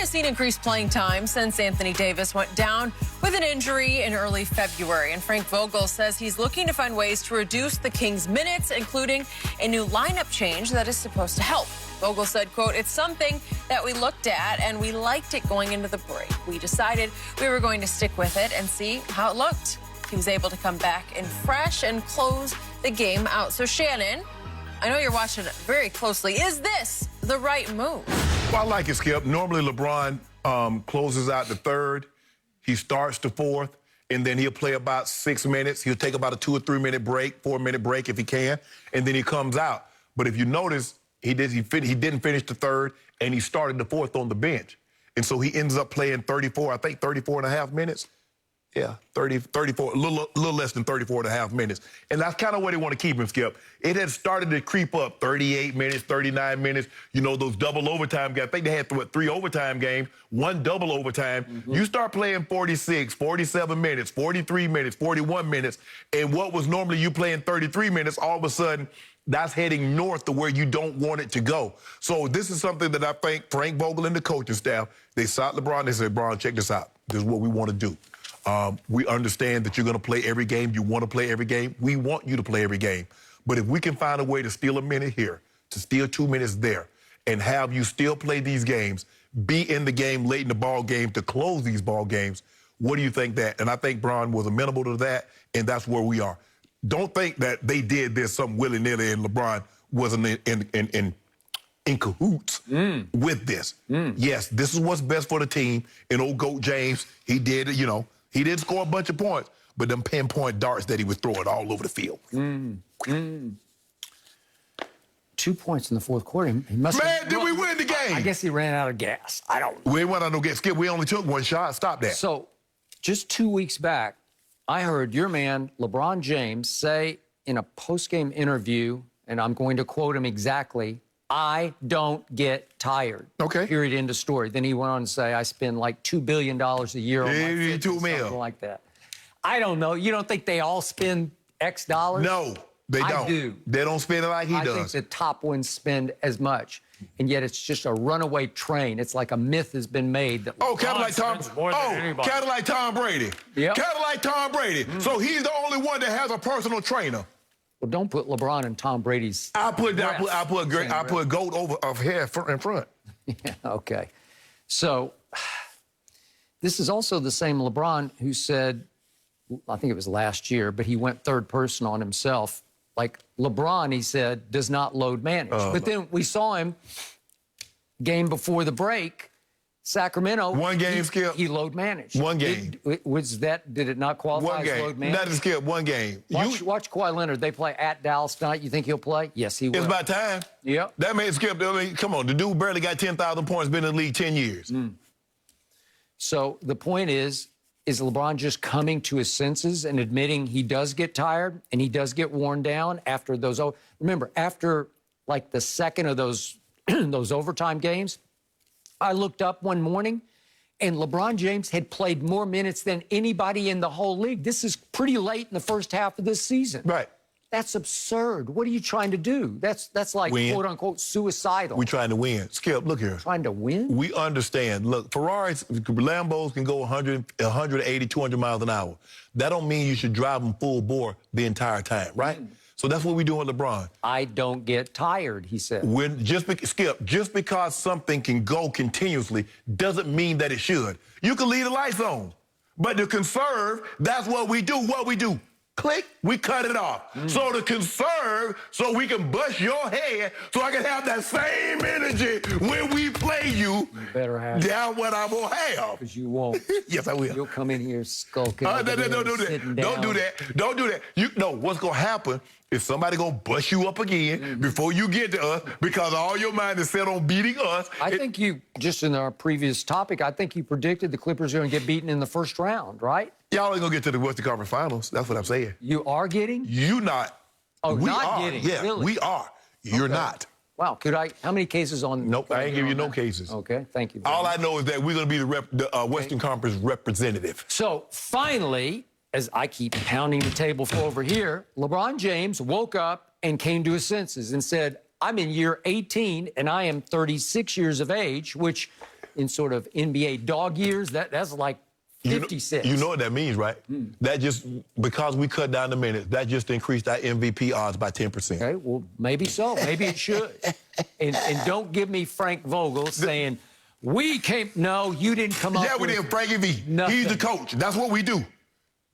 has seen increased playing time since Anthony Davis went down with an injury in early February. And Frank Vogel says he's looking to find ways to reduce the Kings' minutes, including a new lineup change that is supposed to help. Vogel said, quote, "It's something that we looked at and we liked it going into the break. We decided we were going to stick with it and see how it looked." He was able to come back in fresh and close the game out. So, Shannon, I know you're watching it very closely. Is this the right move? Well, I like it, Skip. Normally, LeBron closes out the third. He starts the fourth, and then he'll play about 6 minutes. He'll take about a 2 or 3 minute break, 4-minute break if he can, and then he comes out. But if you notice, he didn't finish the third, and he started the fourth on the bench. And so he ends up playing 34 and a half minutes. Yeah, 34, a little less than 34 and a half minutes. And that's kind of where they want to keep him, Skip. It had started to creep up, 38 minutes, 39 minutes. You know, those double overtime games. I think they had, 3 overtime games, 1 double overtime. You start playing 46, 47 minutes, 43 minutes, 41 minutes, and what was normally you playing 33 minutes, all of a sudden, that's heading north to where you don't want it to go. So this is something that I think Frank Vogel and the coaching staff, they sought LeBron. They said, "LeBron, check this out. This is what we want to do. We understand that you're going to play every game. You want to play every game. We want you to play every game. But if we can find a way to steal a minute here, to steal 2 minutes there, and have you still play these games, be in the game late in the ball game to close these ball games, what do you think that?" And I think Bron was amenable to that, and that's where we are. Don't think that they did this something willy-nilly and LeBron wasn't in cahoots with this. Yes, this is what's best for the team. And old GOAT James, he did, you know, he did score a bunch of points, but them pinpoint darts that he was throwing all over the field. 2 points in the fourth quarter. He must Man, did we win the game? I guess he ran out of gas. I don't know. We went out no gas. Skip, we only took 1 shot. Stop that. So, just 2 weeks back, I heard your man, LeBron James, say in a post-game interview, and I'm going to quote him exactly, "I don't get tired." Okay. Period, end of story. Then he went on to say, "I spend like $2 billion a year on my fitness," something like that. I don't know. You don't think they all spend X dollars? No, they don't. I do. They don't spend it like he does. I think the top ones spend as much. And yet it's just a runaway train. It's like a myth has been made that kind of like Tom. Kind of like Tom Brady. Yep. Kind of like Tom Brady. So he's the only one that has a personal trainer. Well, don't put LeBron and Tom Brady's. I put GOAT over of hair in front. Yeah, okay. So this is also the same LeBron who said, I think it was last year, but he went third person on himself. Like LeBron, he said, does not load manage. But then we saw him game before the break, Sacramento. One game, Skip. He load managed. One game. Did it not qualify as load managed? That is, Skip, one game. Watch Kawhi Leonard. They play at Dallas tonight. You think he'll play? Yes, he will. It's about time. Yep. That man, Skip, I mean, come on. The dude barely got 10,000 points, been in the league 10 years. So the point is LeBron just coming to his senses and admitting he does get tired and he does get worn down after those? Remember, after like the second of those those overtime games, I looked up one morning and LeBron James had played more minutes than anybody in the whole league. This is pretty late in the first half of this season. Right. That's absurd. What are you trying to do? That's like, quote unquote, suicidal. We're trying to win. Skip, look here. Trying to win? We understand. Look, Ferraris, Lambos can go 180, 200 miles an hour. That don't mean you should drive them full bore the entire time, right? So that's what we do with LeBron. I don't get tired, he said. Skip, just because something can go continuously doesn't mean that it should. You can leave the lights on. But to conserve, that's what we do. What we do. Click, we cut it off. So to conserve, so we can bust your head, so I can have that same energy when we play you. You better have it. That's what I will have. Because you won't. Yes, I will. You'll come in here skulking. Don't do that. Don't do that. Don't do that. You know what's gonna happen is somebody gonna bust you up again before you get to us because all your mind is set on beating us. I think you, just in our previous topic, I think you predicted the Clippers are going to get beaten in the first round, right? Y'all ain't gonna get to the Western Conference Finals. That's what I'm saying. You are getting? You not. Oh, we not are. getting. Yeah, really? we are. You're not. Wow. How many cases on? Nope, I ain't give you no cases. Okay, thank you. All I know is that we're going to be the Western Conference representative. So finally, as I keep pounding the table for over here, LeBron James woke up and came to his senses and said, I'm in year 18, and I am 36 years of age, which in sort of NBA dog years, that's like 56. You know what that means, right? That just, because we cut down the minutes, that just increased our MVP odds by 10%. Okay, well, maybe so. Maybe it should. And don't give me Frank Vogel saying, we came. No, you didn't come up with. Yeah, we didn't. Frankie V. Nothing. He's the coach. That's what we do.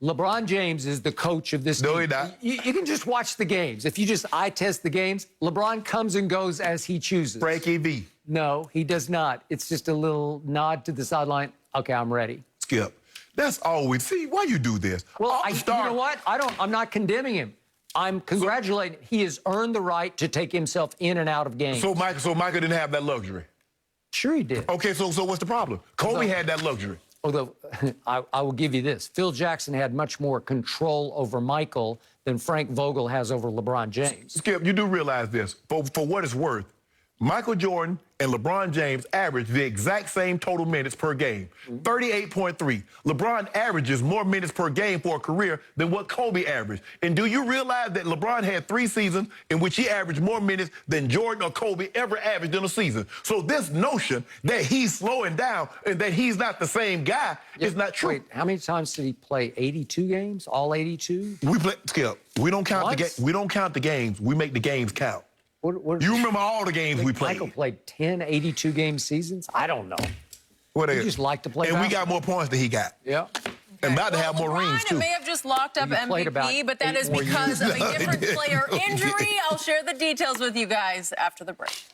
LeBron James is the coach of this team. No, he's not. You can just watch the games. If you just eye test the games, LeBron comes and goes as he chooses. Frankie V. No, he does not. It's just a little nod to the sideline. Okay, I'm ready. Skip. That's all we see. Why you do this? Well, you know what? I'm not condemning him. I'm congratulating him. He has earned the right to take himself in and out of games. So Michael didn't have that luxury. Sure he did. Okay, so what's the problem? Kobe had that luxury. Although, I will give you this. Phil Jackson had much more control over Michael than Frank Vogel has over LeBron James. Skip, you do realize this. For what it's worth, Michael Jordan and LeBron James average the exact same total minutes per game, 38.3. LeBron averages more minutes per game for a career than what Kobe averaged. And do you realize that LeBron had 3 seasons in which he averaged more minutes than Jordan or Kobe ever averaged in a season? So this notion that he's slowing down and that he's not the same guy is not true. Wait, how many times did he play? 82 games? All 82? We play, Skip, we don't count we don't count the games. We make the games count. You remember all the games we played. Michael played 10 82-game seasons? I don't know. What He just liked to play And we basketball. got more points than he got. Yeah. And about to have more LeBron rings, too. may have just locked up played about MVP, but that 8 is more because years. of a different player injury. I'll share the details with you guys after the break.